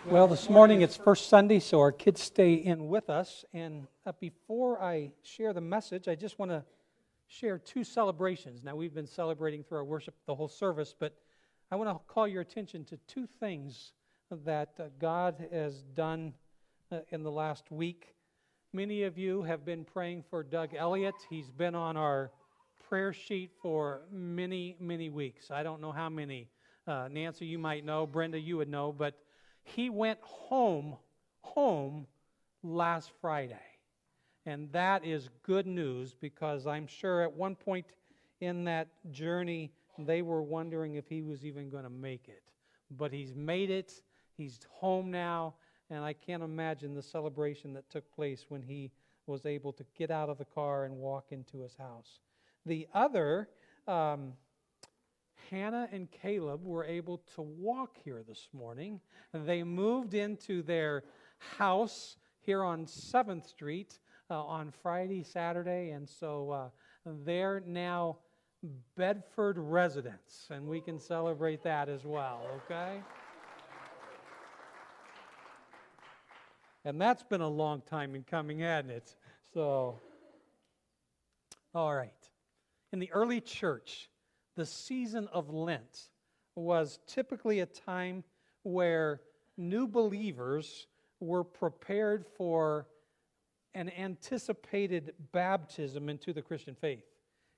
Well, this morning it's First Sunday, so our kids stay in with us. And before I share the message, I just want to share two celebrations. Now, we've been celebrating through our worship the whole service, but I want to call your attention to two things that God has done in the last week. Many of you have been praying for Doug Elliott. He's been on our prayer sheet for many, many weeks. I don't know how many. Nancy, you might know. Brenda, you would know. But he went home last Friday. And that is good news, because I'm sure at one point in that journey, they were wondering if he was even going to make it. But he's made it. He's home now. And I can't imagine the celebration that took place when he was able to get out of the car and walk into his house. The other, Hannah and Caleb were able to walk here this morning. They moved into their house here on 7th Street on Friday, Saturday, and so they're now Bedford residents, and we can celebrate that as well, okay? And that's been a long time in coming, hasn't it? So, all right. In the early church, the season of Lent was typically a time where new believers were prepared for an anticipated baptism into the Christian faith.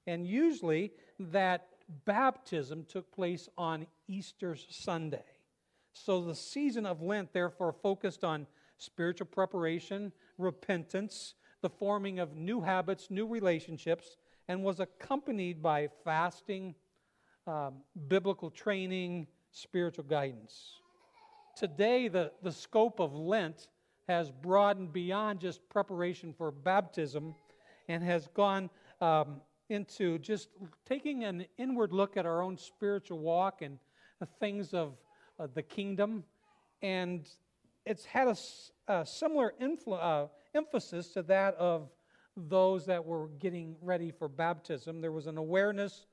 And usually that baptism took place on Easter Sunday. So the season of Lent, therefore, focused on spiritual preparation, repentance, the forming of new habits, new relationships, and was accompanied by fasting, biblical training, spiritual guidance. Today, the scope of Lent has broadened beyond just preparation for baptism and has gone into just taking an inward look at our own spiritual walk and the things of the kingdom. And it's had a similar emphasis to that of those that were getting ready for baptism. There was an awareness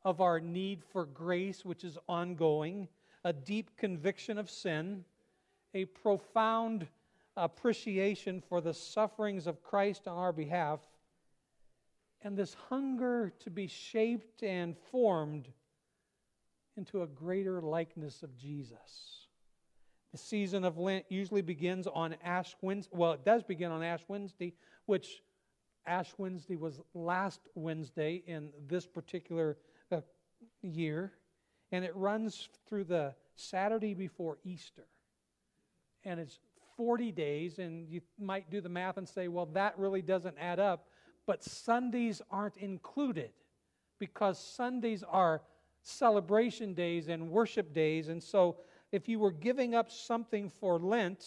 of our need for grace, which is ongoing, a deep conviction of sin, a profound appreciation for the sufferings of Christ on our behalf, and this hunger to be shaped and formed into a greater likeness of Jesus. The season of Lent usually begins on Ash Wednesday. Well, it does begin on Ash Wednesday, which Ash Wednesday was last Wednesday in this particular year. And it runs through the Saturday before Easter. And it's 40 days, and you might do the math and say, well, that really doesn't add up. But Sundays aren't included, because Sundays are celebration days and worship days. And so if you were giving up something for Lent,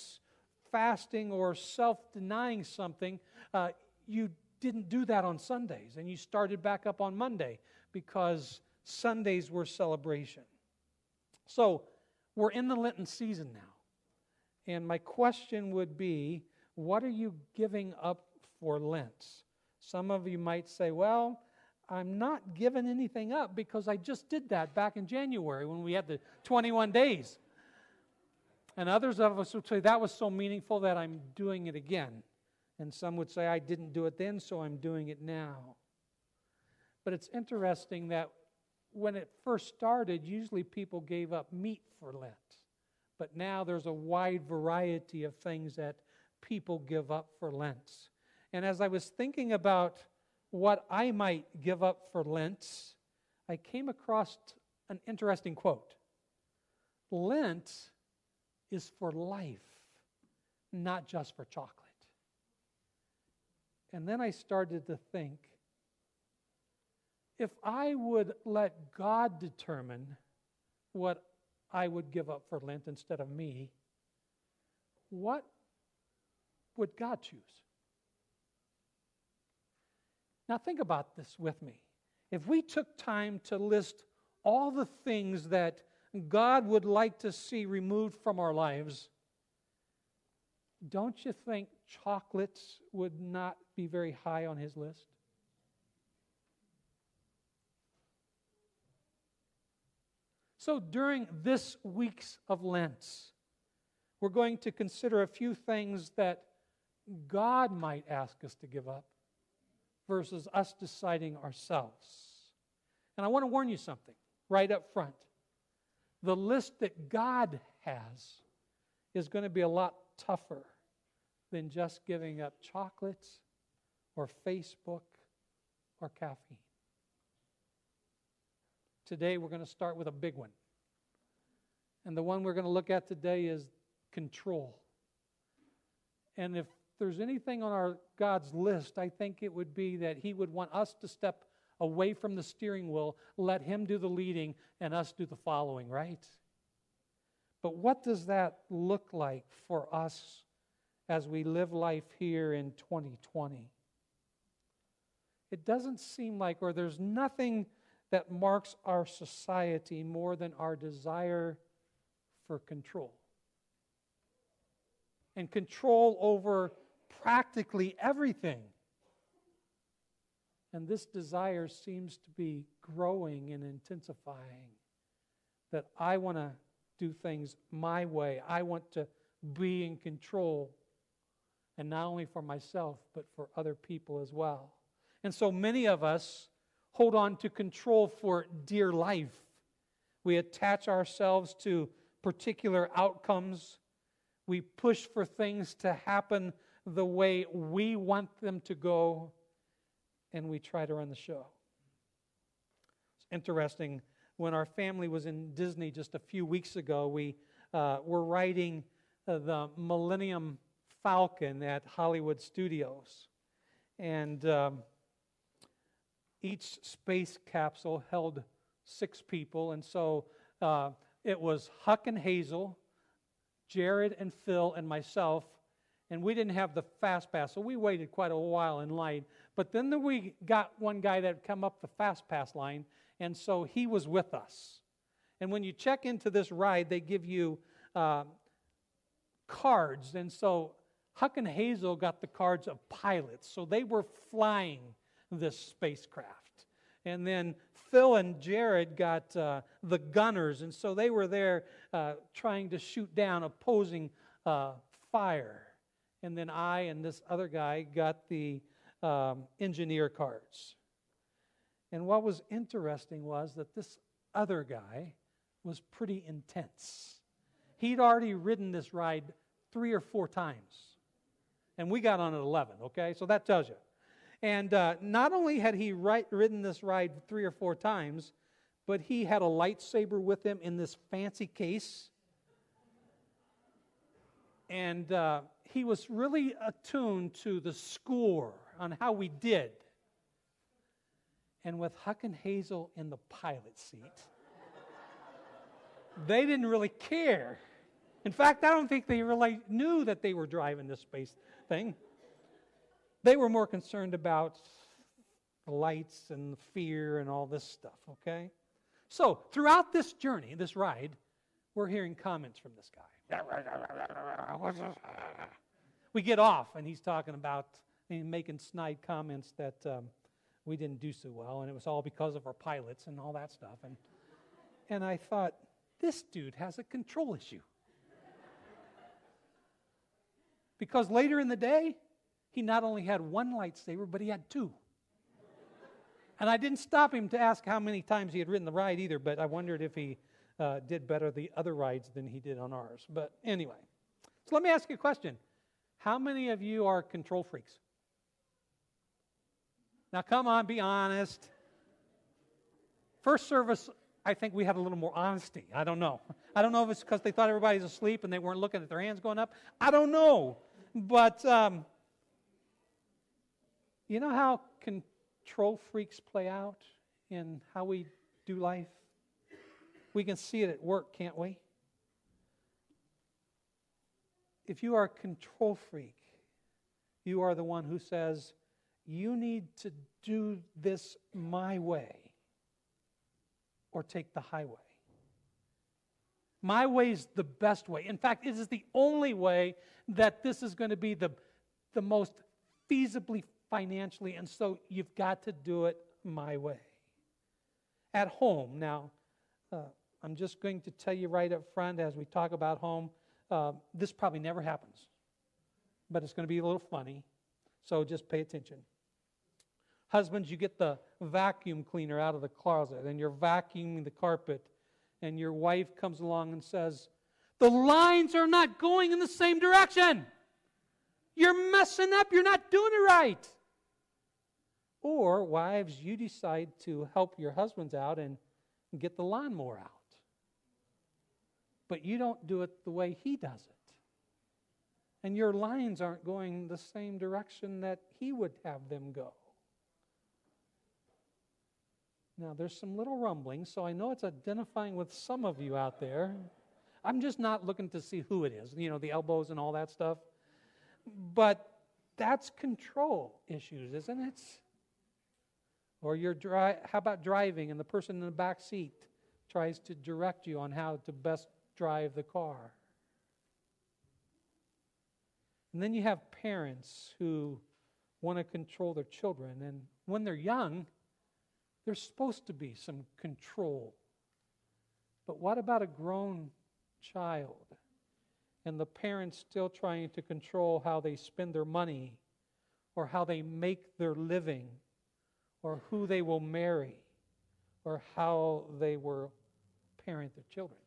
fasting or self-denying something, you didn't do that on Sundays, and you started back up on Monday, because Sundays were celebration. So we're in the Lenten season now. And my question would be, what are you giving up for Lent? Some of you might say, well, I'm not giving anything up because I just did that back in January when we had the 21 days. And others of us would say, that was so meaningful that I'm doing it again. And some would say, I didn't do it then, so I'm doing it now. But it's interesting that when it first started, usually people gave up meat for Lent. But now there's a wide variety of things that people give up for Lent. And as I was thinking about what I might give up for Lent, I came across an interesting quote. Lent is for life, not just for chocolate. And then I started to think, if I would let God determine what I would give up for Lent instead of me, what would God choose? Now think about this with me. If we took time to list all the things that God would like to see removed from our lives, don't you think chocolates would not be very high on his list? So during this weeks of Lent, we're going to consider a few things that God might ask us to give up versus us deciding ourselves. And I want to warn you something right up front. The list that God has is going to be a lot tougher than just giving up chocolates or Facebook or caffeine. Today we're going to start with a big one. And the one we're going to look at today is control. And if there's anything on our God's list, I think it would be that He would want us to step away from the steering wheel, let Him do the leading, and us do the following, right? But what does that look like for us as we live life here in 2020? It doesn't seem like, or there's nothing that marks our society more than our desire for control. And control over practically everything. And this desire seems to be growing and intensifying. That I want to do things my way. I want to be in control. And not only for myself, but for other people as well. And so many of us hold on to control for dear life. We attach ourselves to particular outcomes. We push for things to happen the way we want them to go, and we try to run the show. It's interesting, when our family was in Disney just a few weeks ago, we were riding the Millennium Falcon at Hollywood Studios. And each space capsule held 6 people, and so it was Huck and Hazel, Jared and Phil, and myself, and we didn't have the fast pass, so we waited quite a while in line. But then we got one guy that had come up the fast pass line, and so he was with us. And when you check into this ride, they give you cards, and so Huck and Hazel got the cards of pilots, so they were flying this spacecraft. And then Phil and Jared got the gunners, and so they were there trying to shoot down opposing fire. And then I and this other guy got the engineer cards. And what was interesting was that this other guy was pretty intense. He'd already ridden this ride 3 or 4 times. And we got on at 11, okay? So that tells you. And not only had he ridden this ride 3 or 4 times, but he had a lightsaber with him in this fancy case. And he was really attuned to the score on how we did. And with Huck and Hazel in the pilot seat, they didn't really care. In fact, I don't think they really knew that they were driving this space thing. They were more concerned about the lights and the fear and all this stuff, okay? So, throughout this journey, this ride, we're hearing comments from this guy. We get off, and he's talking about, and making snide comments that we didn't do so well, and it was all because of our pilots and all that stuff. And I thought, this dude has a control issue. Because later in the day, he not only had 1 lightsaber, but he had 2. And I didn't stop him to ask how many times he had ridden the ride either, but I wondered if he did better the other rides than he did on ours. But anyway, so let me ask you a question. How many of you are control freaks? Now come on, be honest. First service, I think we had a little more honesty. I don't know. I don't know if it's because they thought everybody's asleep and they weren't looking at their hands going up. I don't know. But you know how control freaks play out in how we do life? We can see it at work, can't we? If you are a control freak, you are the one who says, you need to do this my way or take the highway. My way is the best way. In fact, it is the only way that this is going to be the most feasibly financially, and so you've got to do it my way. At home, now, I'm just going to tell you right up front as we talk about home, This probably never happens, but it's going to be a little funny, so just pay attention. Husbands, you get the vacuum cleaner out of the closet, and you're vacuuming the carpet, and your wife comes along and says, "The lines are not going in the same direction. You're messing up. You're not doing it right." Or, wives, you decide to help your husbands out and get the lawnmower out. But you don't do it the way he does it. And your lines aren't going the same direction that he would have them go. Now, there's some little rumbling, so I know it's identifying with some of you out there. I'm just not looking to see who it is, the elbows and all that stuff. But that's control issues, isn't it? Or how about driving and the person in the back seat tries to direct you on how to best drive the car? And then you have parents who want to control their children. And when they're young, there's supposed to be some control. But what about a grown child? And the parents still trying to control how they spend their money, or how they make their living, or who they will marry, or how they will parent their children.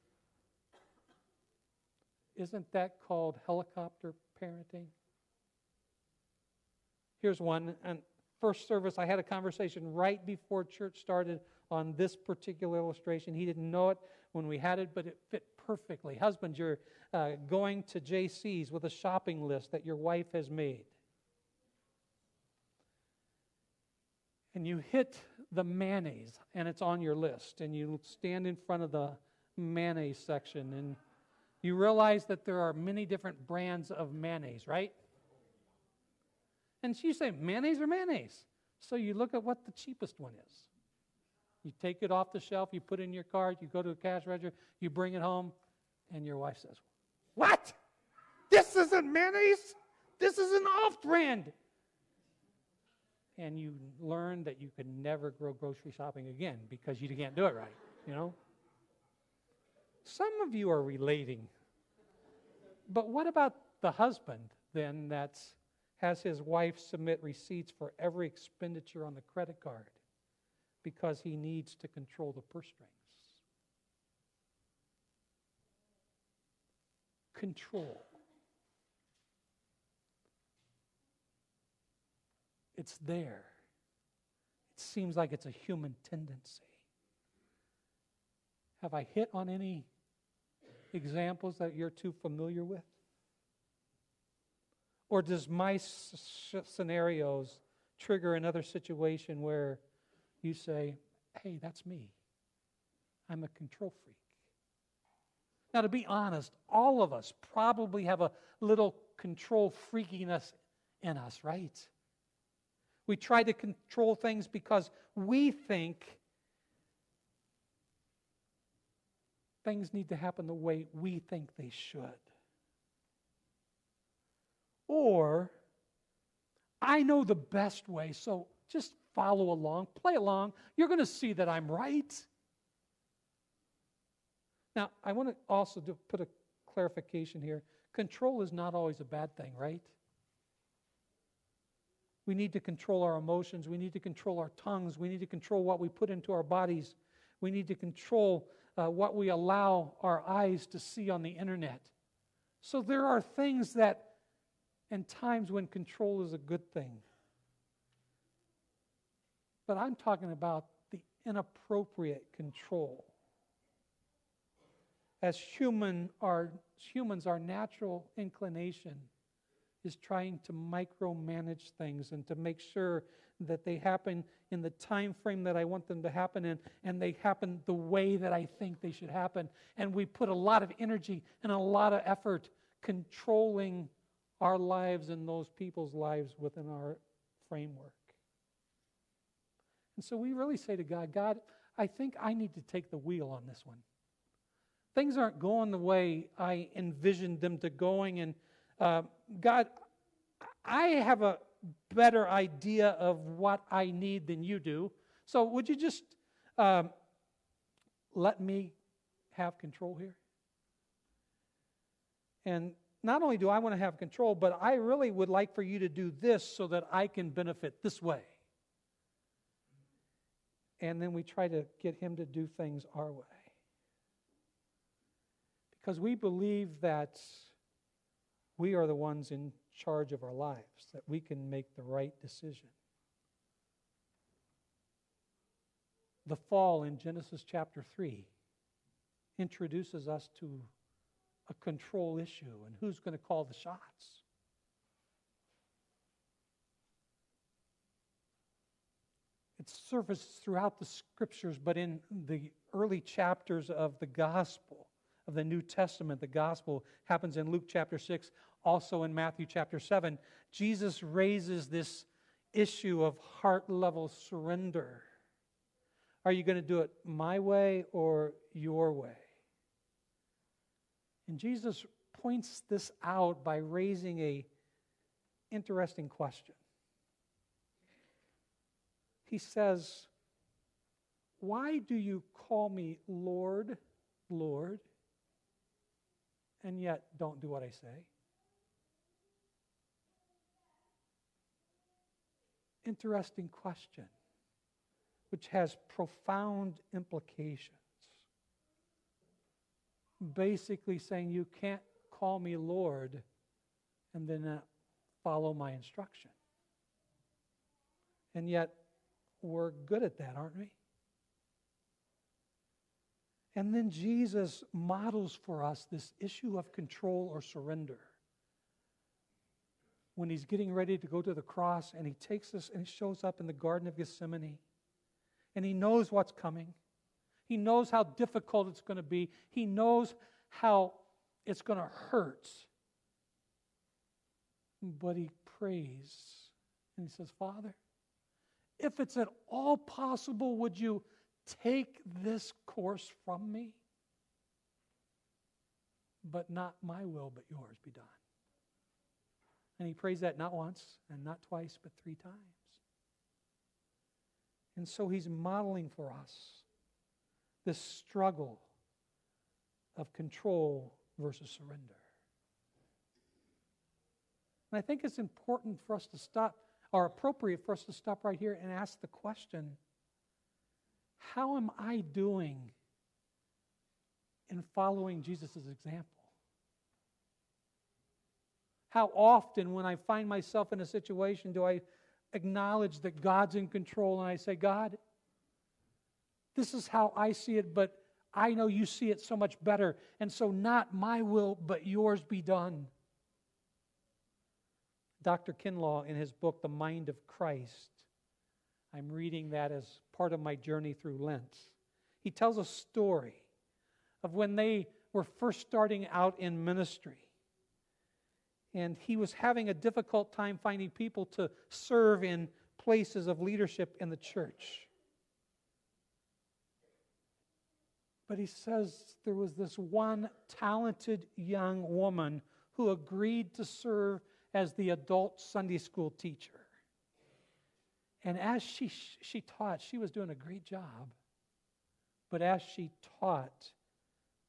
Isn't that called helicopter parenting? Here's one. And first service, I had a conversation right before church started on this particular illustration. He didn't know it when we had it, but it fit perfectly. Husbands, you're going to JC's with a shopping list that your wife has made. And you hit the mayonnaise, and it's on your list. And you stand in front of the mayonnaise section, and you realize that there are many different brands of mayonnaise, right? And so you say, mayonnaise or mayonnaise? So you look at what the cheapest one is. You take it off the shelf, you put it in your cart, you go to the cash register, you bring it home, and your wife says, "What? This isn't mayonnaise? This is an off-brand." And you learn that you can never go grocery shopping again because you can't do it right, Some of you are relating. But what about the husband, then, that has his wife submit receipts for every expenditure on the credit card because he needs to control the purse strings? Control. It's there. It seems like it's a human tendency. Have I hit on any examples that you're too familiar with? Or does my scenarios trigger another situation where you say, "Hey, that's me. I'm a control freak"? Now, to be honest, all of us probably have a little control freakiness in us, right? We try to control things because we think things need to happen the way we think they should. Or, I know the best way, so just follow along, play along. You're going to see that I'm right. Now, I want to also put a clarification here. Control is not always a bad thing, right? We need to control our emotions. We need to control our tongues. We need to control what we put into our bodies. We need to control what we allow our eyes to see on the internet. So there are things that, and times when control is a good thing. But I'm talking about the inappropriate control. As humans, our natural inclination is trying to micromanage things and to make sure that they happen in the time frame that I want them to happen in, and they happen the way that I think they should happen. And we put a lot of energy and a lot of effort controlling our lives and those people's lives within our framework. And so we really say to God, "God, I think I need to take the wheel on this one. Things aren't going the way I envisioned them to going, and God, I have a better idea of what I need than you do. So would you just let me have control here?" And not only do I want to have control, but I really would like for you to do this so that I can benefit this way. And then we try to get him to do things our way. Because we believe that we are the ones in charge of our lives, that we can make the right decision. The fall in Genesis chapter 3 introduces us to a control issue and who's going to call the shots. It's surfaced throughout the scriptures, but in the early chapters of the gospel, of the New Testament, the gospel happens in Luke chapter 6, also in Matthew chapter 7. Jesus raises this issue of heart-level surrender. Are you going to do it my way or your way? And Jesus points this out by raising an interesting question. He says, "Why do you call me Lord, Lord, and yet don't do what I say?" Interesting question, which has profound implications. Basically saying you can't call me Lord and then not follow my instruction. And yet, we're good at that, aren't we? And then Jesus models for us this issue of control or surrender. When he's getting ready to go to the cross, and he takes us and he shows up in the Garden of Gethsemane, and he knows what's coming. He knows how difficult it's going to be. He knows how it's going to hurt. But he prays, and he says, "Father, if it's at all possible, would you take this course from me? But not my will, but yours be done." And he prays that not once and not twice, but 3 times. And so he's modeling for us this struggle of control versus surrender. And I think it's important for us to stop, or appropriate for us to stop right here and ask the question, how am I doing in following Jesus' example? How often when I find myself in a situation do I acknowledge that God's in control and I say, "God, this is how I see it, but I know you see it so much better, and so not my will, but yours be done." Dr. Kinlaw, in his book, The Mind of Christ, I'm reading that as part of my journey through Lent. He tells a story of when they were first starting out in ministry. And he was having a difficult time finding people to serve in places of leadership in the church. But he says there was this one talented young woman who agreed to serve as the adult Sunday school teacher. And as she taught, she was doing a great job. But as she taught,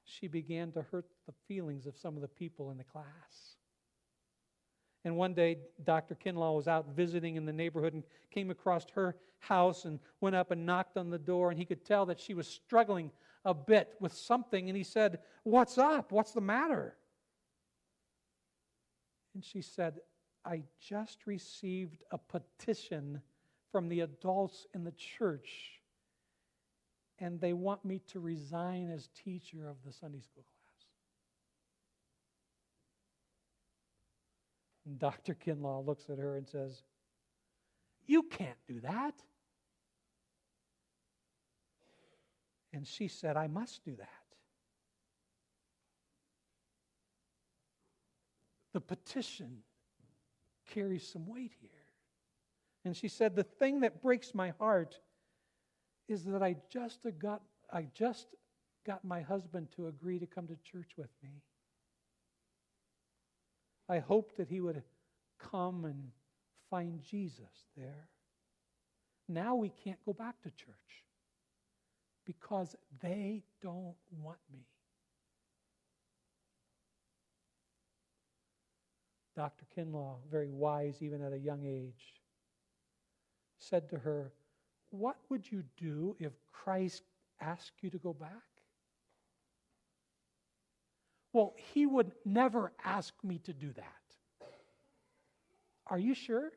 she began to hurt the feelings of some of the people in the class. And one day, Dr. Kinlaw was out visiting in the neighborhood and came across her house and went up and knocked on the door, and he could tell that she was struggling a bit with something, and he said, "What's up? What's the matter?" And she said, "I just received a petition from the adults in the church, and they want me to resign as teacher of the Sunday school class." And Dr. Kinlaw looks at her and says, "You can't do that." And she said, "I must do that. The petition carries some weight here." And she said, "The thing that breaks my heart is that I just got my husband to agree to come to church with me. I hoped that he would come and find Jesus there. Now we can't go back to church because they don't want me." Dr. Kinlaw, very wise even at a young age, said to her, "What would you do if Christ asked you to go back?" "Well, he would never ask me to do that." "Are you sure?"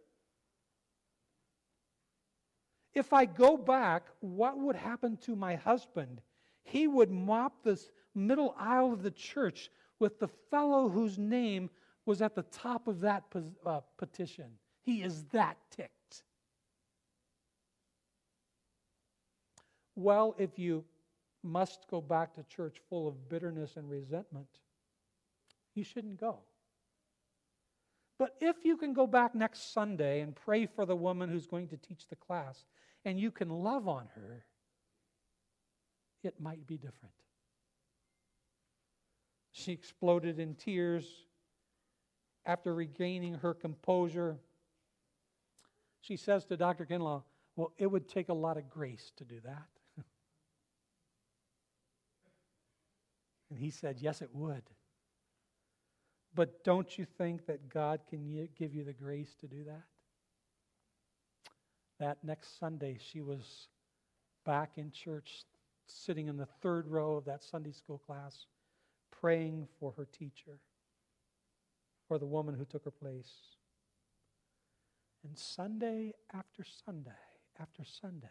"If I go back, what would happen to my husband? He would mop this middle aisle of the church with the fellow whose name was at the top of that petition. He is that ticked." "Well, if you must go back to church full of bitterness and resentment, you shouldn't go. But if you can go back next Sunday and pray for the woman who's going to teach the class, and you can love on her, it might be different." She exploded in tears. After regaining her composure, she says to Dr. Kinlaw, "Well, it would take a lot of grace to do that." And he said, "Yes, it would. But don't you think that God can give you the grace to do that?" That next Sunday, she was back in church, sitting in the third row of that Sunday school class, praying for her teacher, for the woman who took her place. And Sunday after Sunday after Sunday,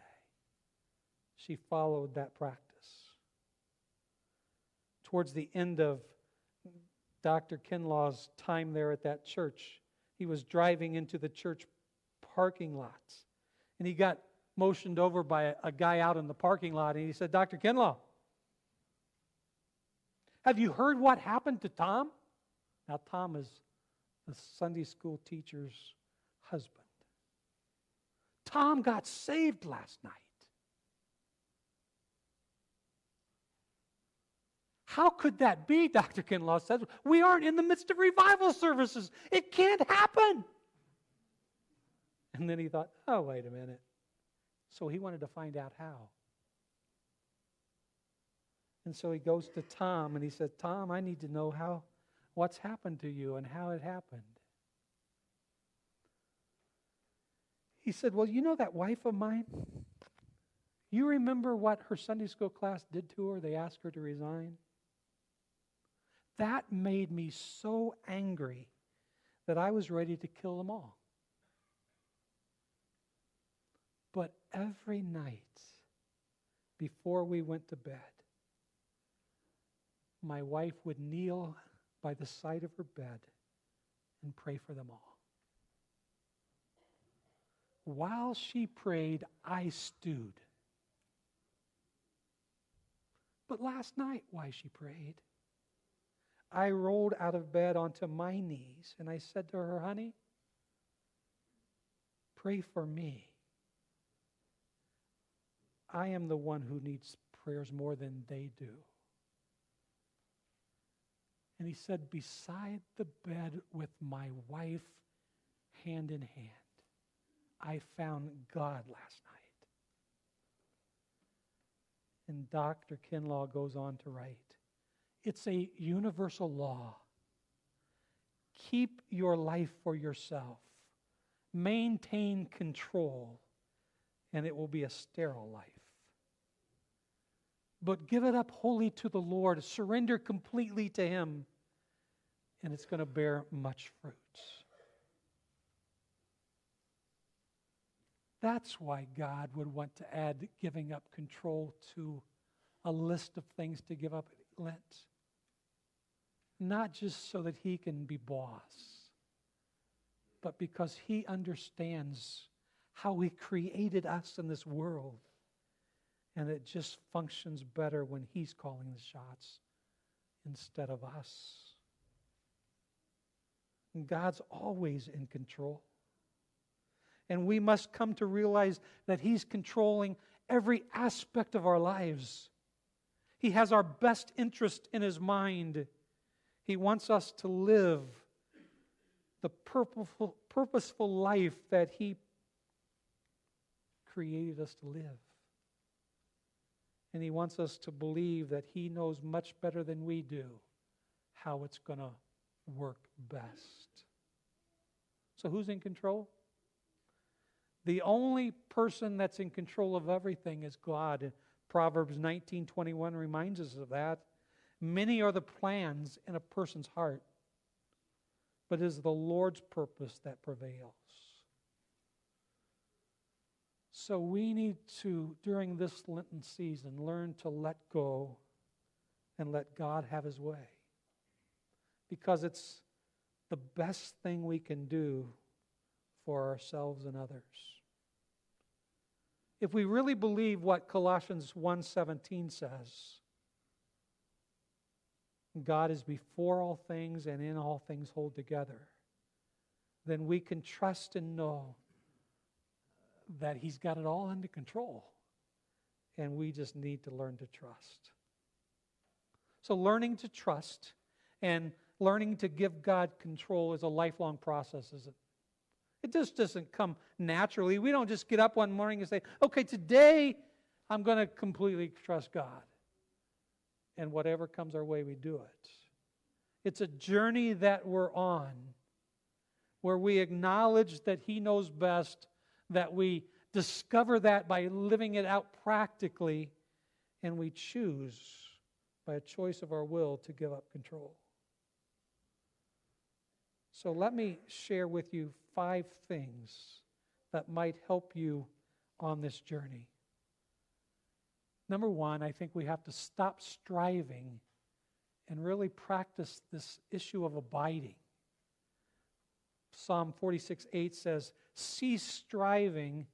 she followed that practice. Towards the end of Dr. Kinlaw's time there at that church, he was driving into the church parking lot, and he got motioned over by a guy out in the parking lot, and he said, "Dr. Kinlaw, have you heard what happened to Tom?" Now, Tom is the Sunday school teacher's husband. "Tom got saved last night." "How could that be?" Dr. Kinlaw says. "We aren't in the midst of revival services. It can't happen." And then he thought, "Oh, wait a minute." So he wanted to find out how. And so he goes to Tom and he said, "Tom, I need to know what's happened to you and how it happened." He said, "Well, you know that wife of mine? You remember what her Sunday school class did to her? They asked her to resign. That made me so angry that I was ready to kill them all. But every night before we went to bed, my wife would kneel by the side of her bed and pray for them all. While she prayed, I stewed. But last night, while she prayed, I rolled out of bed onto my knees and I said to her, 'Honey, pray for me. I am the one who needs prayers more than they do.' And he said, beside the bed with my wife, hand in hand, I found God last night." And Dr. Kinlaw goes on to write, it's a universal law. Keep your life for yourself. Maintain control, and it will be a sterile life. But give it up wholly to the Lord. Surrender completely to Him, and it's going to bear much fruit. That's why God would want to add giving up control to a list of things to give up at Lent. Not just so that He can be boss, but because He understands how He created us in this world. And it just functions better when He's calling the shots instead of us. And God's always in control. And we must come to realize that He's controlling every aspect of our lives. He has our best interest in His mind. He wants us to live the purposeful life that He created us to live. And He wants us to believe that He knows much better than we do how it's going to work best. So who's in control? The only person that's in control of everything is God. Proverbs 19:21 reminds us of that. Many are the plans in a person's heart, but it is the Lord's purpose that prevails. So we need to, during this Lenten season, learn to let go and let God have His way. Because it's the best thing we can do for ourselves and others. If we really believe what Colossians 1:17 says, God is before all things and in all things hold together, then we can trust and know that He's got it all under control. And we just need to learn to trust. So learning to trust and learning to give God control is a lifelong process, isn't it? It just doesn't come naturally. We don't just get up one morning and say, okay, today I'm going to completely trust God. And whatever comes our way, we do it. It's a journey that we're on where we acknowledge that He knows best, that we discover that by living it out practically, and we choose by a choice of our will to give up control. So let me share with you 5 things that might help you on this journey. Number 1, I think we have to stop striving and really practice this issue of abiding. Psalm 46:8 says, cease striving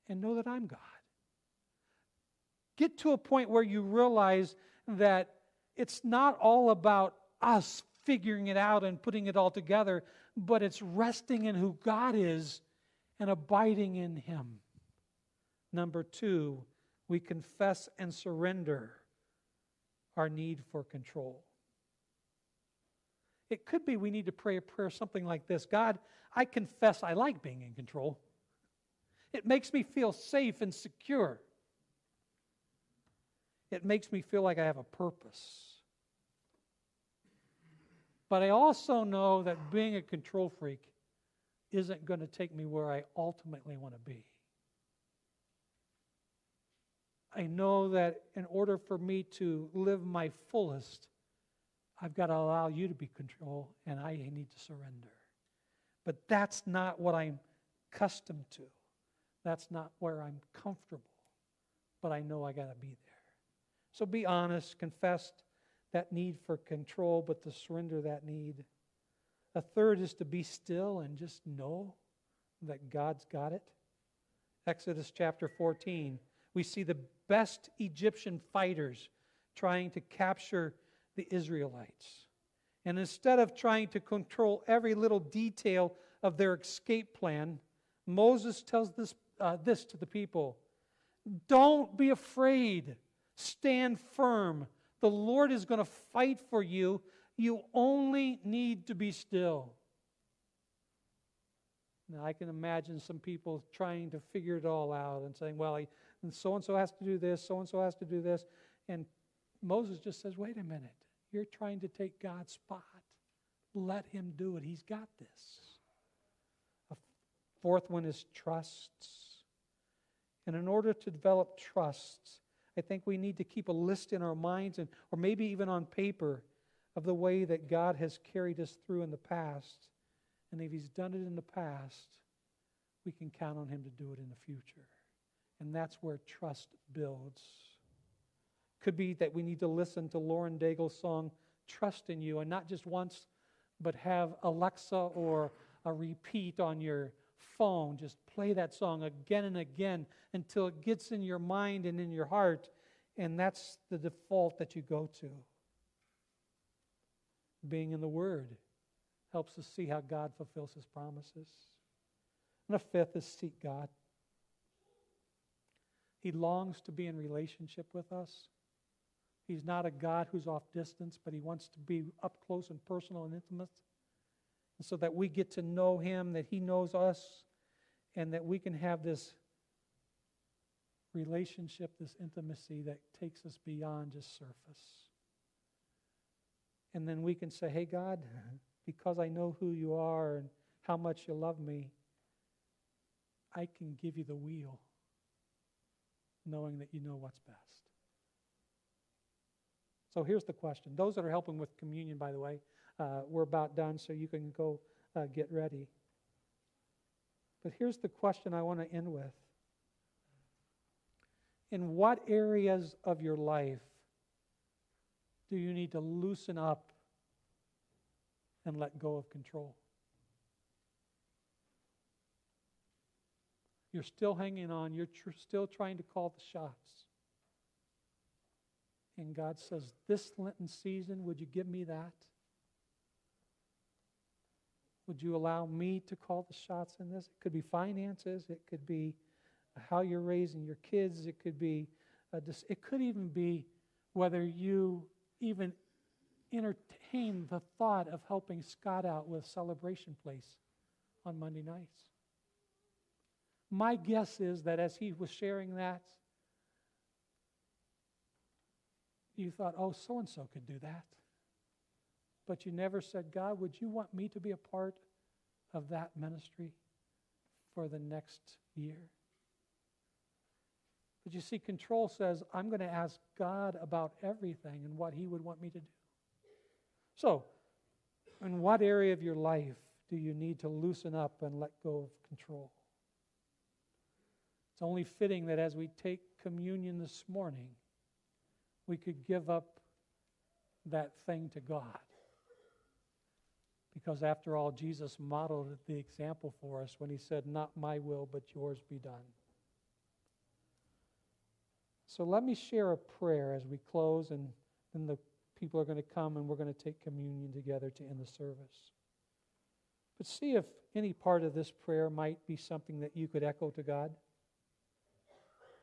and know that I'm God. Get to a point where you realize that it's not all about us figuring it out and putting it all together, but it's resting in who God is and abiding in Him. Number 2, we confess and surrender our need for control. It could be we need to pray a prayer something like this: God, I confess I like being in control. It makes me feel safe and secure. It makes me feel like I have a purpose. But I also know that being a control freak isn't going to take me where I ultimately want to be. I know that in order for me to live my fullest, I've got to allow you to be control, and I need to surrender. But that's not what I'm accustomed to. That's not where I'm comfortable. But I know I got to be there. So be honest, confess that need for control, but to surrender that need. A third is to be still and just know that God's got it. Exodus chapter 14, we see the best Egyptian fighters trying to capture the Israelites. And instead of trying to control every little detail of their escape plan, Moses tells this to the people: don't be afraid. Stand firm. The Lord is going to fight for you. You only need to be still. Now, I can imagine some people trying to figure it all out and saying, well, so-and-so has to do this, so-and-so has to do this. And Moses just says, wait a minute. You're trying to take God's spot. Let Him do it. He's got this. A fourth one is trusts. And in order to develop trusts, I think we need to keep a list in our minds, or maybe even on paper, of the way that God has carried us through in the past. And if He's done it in the past, we can count on Him to do it in the future. And that's where trust builds. Could be that we need to listen to Lauren Daigle's song, Trust in You, and not just once, but have Alexa or a repeat on your phone. Just play that song again and again until it gets in your mind and in your heart, and that's the default that you go to. Being in the Word helps us see how God fulfills His promises. And a fifth is seek God. He longs to be in relationship with us. He's not a God who's off distance, but He wants to be up close and personal and intimate. And so that we get to know Him, that He knows us, and that we can have this relationship, this intimacy that takes us beyond just surface. And then we can say, hey God, because I know who You are and how much you love me, I can give you the wheel, knowing that you know what's best. So here's the question. Those that are helping with communion, by the way, we're about done, so you can go get ready. But here's the question I want to end with. In what areas of your life do you need to loosen up and let go of control? You're still hanging on. You're still trying to call the shots. And God says, this Lenten season, would you give me that? Would you allow me to call the shots in this? It could be finances. It could be how you're raising your kids. It could be, it could even be whether you even entertain the thought of helping Scott out with Celebration Place on Monday nights. My guess is that as he was sharing that, you thought, oh, so-and-so could do that. But you never said, God, would you want me to be a part of that ministry for the next year? But you see, control says, I'm going to ask God about everything and what he would want me to do. So, in what area of your life do you need to loosen up and let go of control? It's only fitting that as we take communion this morning, we could give up that thing to God. Because after all, Jesus modeled the example for us when he said, not my will, but yours be done. So let me share a prayer as we close, and then the people are going to come and we're going to take communion together to end the service. But see if any part of this prayer might be something that you could echo to God.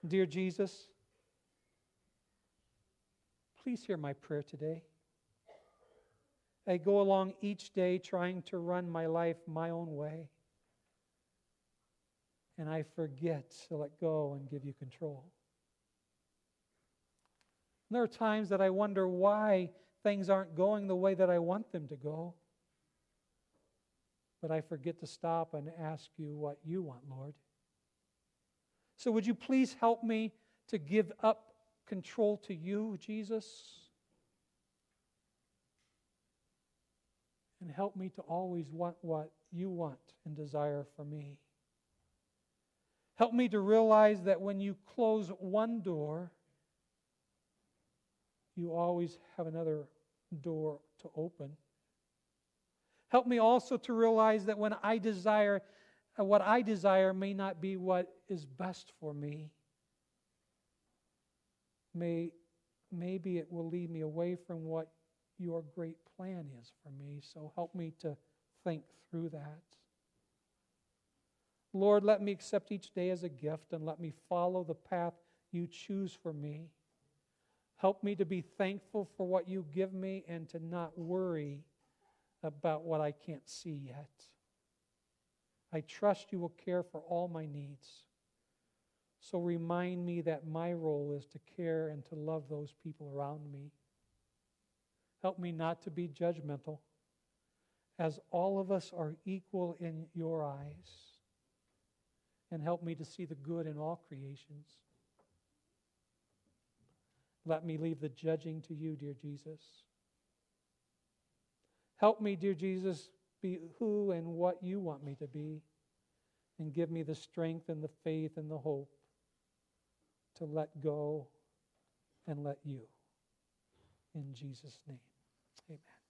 Dear Jesus, please hear my prayer today. I go along each day trying to run my life my own way, and I forget to let go and give you control. And there are times that I wonder why things aren't going the way that I want them to go, but I forget to stop and ask you what you want, Lord. So would you please help me to give up control to you, Jesus? And help me to always want what you want and desire for me. Help me to realize that when you close one door, you always have another door to open. Help me also to realize that when I desire, what I desire may not be what is best for me. Maybe it will lead me away from what your great plan is for me. So help me to think through that. Lord, let me accept each day as a gift and let me follow the path you choose for me. Help me to be thankful for what you give me and to not worry about what I can't see yet. I trust you will care for all my needs. So remind me that my role is to care and to love those people around me. Help me not to be judgmental, as all of us are equal in your eyes. And help me to see the good in all creations. Let me leave the judging to you, dear Jesus. Help me, dear Jesus, be who and what you want me to be, and give me the strength and the faith and the hope to let go and let you. In Jesus' name, amen.